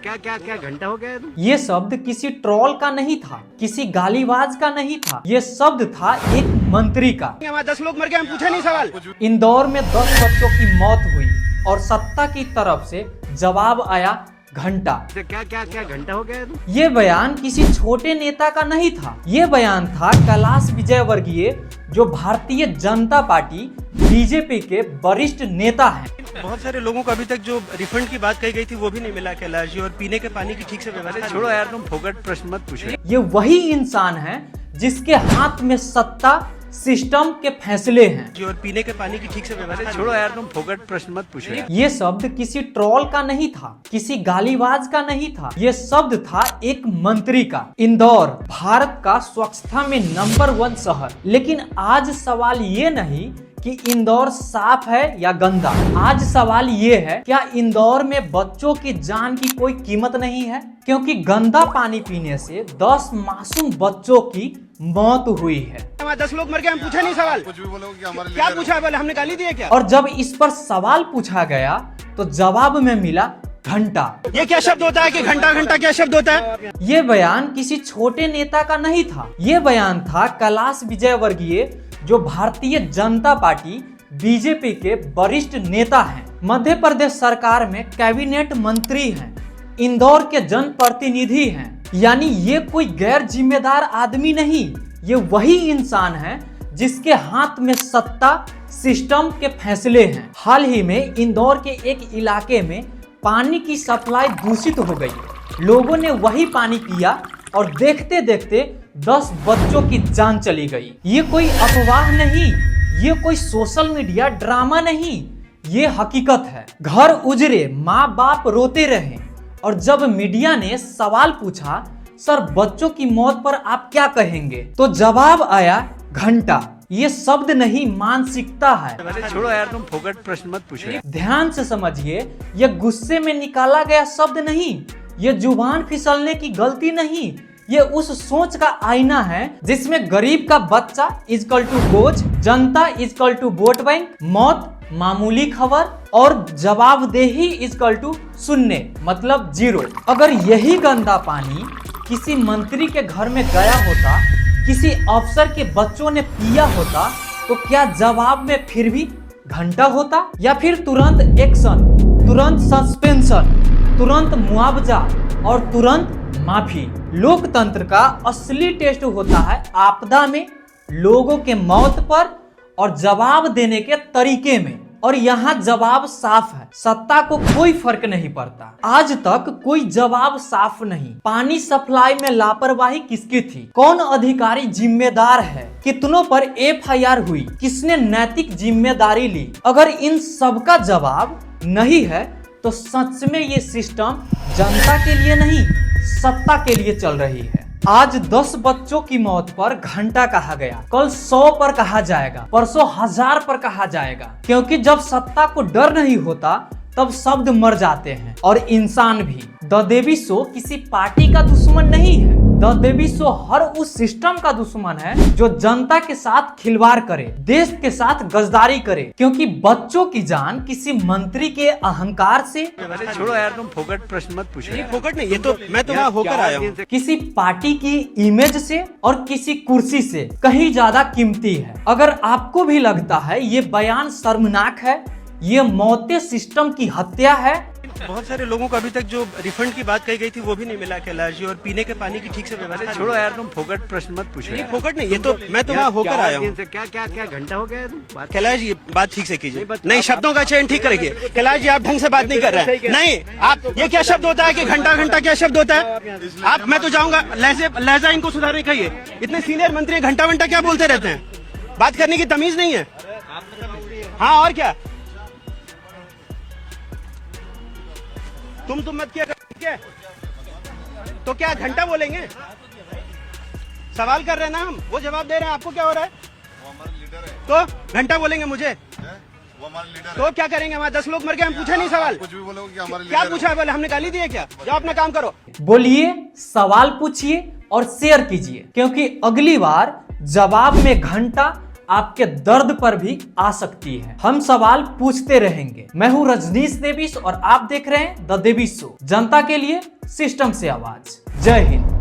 क्या क्या क्या घंटा हो गया तुम? ये शब्द किसी ट्रोल का नहीं था, किसी गालीबाज का नहीं था, ये शब्द था एक मंत्री का। हमारे 10 लोग मर गए, हम पूछे नहीं सवाल। इंदौर में 10 बच्चों की मौत हुई और सत्ता की तरफ से जवाब आया घंटा। क्या क्या क्या घंटा हो गया तुम? ये बयान किसी छोटे नेता का नहीं था, ये बयान था कैलाश विजयवर्गीय, जो भारतीय जनता पार्टी बीजेपी के वरिष्ठ नेता हैं। बहुत सारे लोगों को अभी तक जो रिफंड की बात कही गई थी वो भी नहीं मिला कैलाश जी, और पीने के पानी की ठीक से व्यवस्था। छोड़ो यार, तुम फोकट प्रश्न मत पूछो। ये वही इंसान है जिसके हाथ में सत्ता सिस्टम के फैसले हैं जी, और पीने के पानी की ठीक से व्यवस्था। छोड़ो यार, तुम फोकट प्रश्न मत पूछो। ये शब्द किसी ट्रोल का नहीं था, किसी गालीबाज का नहीं था, ये शब्द था एक मंत्री का। इंदौर भारत का स्वच्छता में नंबर 1 शहर, लेकिन आज सवाल ये नहीं कि इंदौर साफ है या गंदा। आज सवाल ये है, क्या इंदौर में बच्चों की जान की कोई कीमत नहीं है? क्योंकि गंदा पानी पीने से 10 मासूम बच्चों की मौत हुई है। हमारे 10 लोग मर गए, हम पूछे नहीं सवाल। कुछ भी बोलोगे कि हमारे क्या पूछा है? बोले हमने गाली दी है क्या? और जब इस पर सवाल पूछा गया तो जवाब में मिला घंटा। ये क्या शब्द होता है कि घंटा घंटा क्या शब्द होता है? ये बयान किसी छोटे नेता का नहीं था, ये बयान था कैलाश विजयवर्गीय, जो भारतीय जनता पार्टी बीजेपी के वरिष्ठ नेता हैं, मध्य प्रदेश सरकार में कैबिनेट मंत्री हैं, इंदौर के जनप्रतिनिधि हैं। यानी ये कोई गैर जिम्मेदार आदमी नहीं, ये वही इंसान है जिसके हाथ में सत्ता सिस्टम के फैसले हैं। हाल ही में इंदौर के एक इलाके में पानी की सप्लाई दूषित हो गई, लोगों ने वही पानी पिया और देखते देखते 10 बच्चों की जान चली गई। ये कोई अफवाह नहीं, ये कोई सोशल मीडिया ड्रामा नहीं, ये हकीकत है। घर उजड़े, माँ बाप रोते रहे, और जब मीडिया ने सवाल पूछा, सर बच्चों की मौत पर आप क्या कहेंगे, तो जवाब आया घंटा। ये शब्द नहीं, मानसिकता है। छोड़ो यार, तुम फोकट प्रश्न मत पूछो। ध्यान से समझिए, ये गुस्से में निकाला गया शब्द नहीं, ये जुबान फिसलने की गलती नहीं, ये उस सोच का आईना है जिसमें गरीब का बच्चा इजकल टू बोझ, जनता इजकल टू वोट बैंक, मौत मामूली खबर और जवाबदेही इजकल टू शून्य, मतलब 0। अगर यही गंदा पानी किसी मंत्री के घर में गया होता, किसी अफसर के बच्चों ने पिया होता, तो क्या जवाब में फिर भी घंटा होता, या फिर तुरंत एक्शन, तुरंत सस्पेंशन, तुरंत मुआवजा और तुरंत माफी? लोकतंत्र का असली टेस्ट होता है आपदा में, लोगों के मौत पर और जवाब देने के तरीके में। और यहाँ जवाब साफ है, सत्ता को कोई फर्क नहीं पड़ता। आज तक कोई जवाब साफ नहीं। पानी सप्लाई में लापरवाही किसकी थी? कौन अधिकारी जिम्मेदार है? कितनों पर FIR हुई? किसने नैतिक जिम्मेदारी ली? अगर इन सब का जवाब नहीं है तो सच में ये सिस्टम जनता के लिए नहीं, सत्ता के लिए चल रही है। आज 10 बच्चों की मौत पर घंटा कहा गया, कल 100 पर कहा जाएगा, परसों 1000 पर कहा जाएगा, क्योंकि जब सत्ता को डर नहीं होता तब शब्द मर जाते हैं और इंसान भी। द देवी शो किसी पार्टी का दुश्मन नहीं है, द देवी शो हर उस सिस्टम का दुश्मन है जो जनता के साथ खिलवाड़ करे, देश के साथ गद्दारी करे, क्योंकि बच्चों की जान किसी मंत्री के अहंकार से, छोड़ो यार, तुम फोकट प्रश्न मत पूछो। फोकट नहीं, ये तो मैं तो वहाँ होकर आया हूँ। किसी पार्टी की इमेज से और किसी कुर्सी से कहीं ज्यादा कीमती है। अगर आपको भी लगता है ये बयान शर्मनाक है, ये मौते सिस्टम की हत्या है, बहुत सारे लोगों को अभी तक जो रिफंड की बात कही गई थी वो भी नहीं मिला कैलाश जी, और पीने के पानी की ठीक से व्यवस्था। छोड़ो यार, तुम फोकट प्रश्न मत पूछो। फोकट नहीं, ये तो मैं तो वहाँ होकर आया हूँ। क्या क्या क्या घंटा हो गया तुम? कैलाश जी बात ठीक से कीजिए, नहीं शब्दों का चयन ठीक करिए। कैलाश जी आप ढंग से बात नहीं कर रहे हैं। नहीं, आप ये क्या शब्द होता है कि घंटा घंटा क्या शब्द होता है? आप, मैं तो जाऊंगा, लहजा इनको सुधारने कहिए। इतने सीनियर मंत्री घंटा घंटा क्या बोलते रहते हैं? बात करने की तमीज नहीं है। हाँ और क्या, तुम मत किया क्या? तो क्या घंटा बोलेंगे? सवाल कर रहे हैं ना हम, वो जवाब दे रहे हैं, आपको क्या हो रहा है? वो हमारे लीडर है। तो घंटा बोलेंगे मुझे? वो हमारे लीडर तो क्या करेंगे? हमारे 10 लोग मर गए, हम पूछे नहीं सवाल। कुछ भी बोलोगे कि हमारे क्या लीडर पूछा है? बोले हमने गाली दी है क्या? जाओ अपना काम करो। बोलिए, सवाल पूछिए और शेयर कीजिए, क्योंकि अगली बार जवाब में घंटा आपके दर्द पर भी आ सकती है। हम सवाल पूछते रहेंगे। मैं हूं रजनीश देवीश और आप देख रहे हैं द देवी शो, जनता के लिए सिस्टम से आवाज। जय हिंद।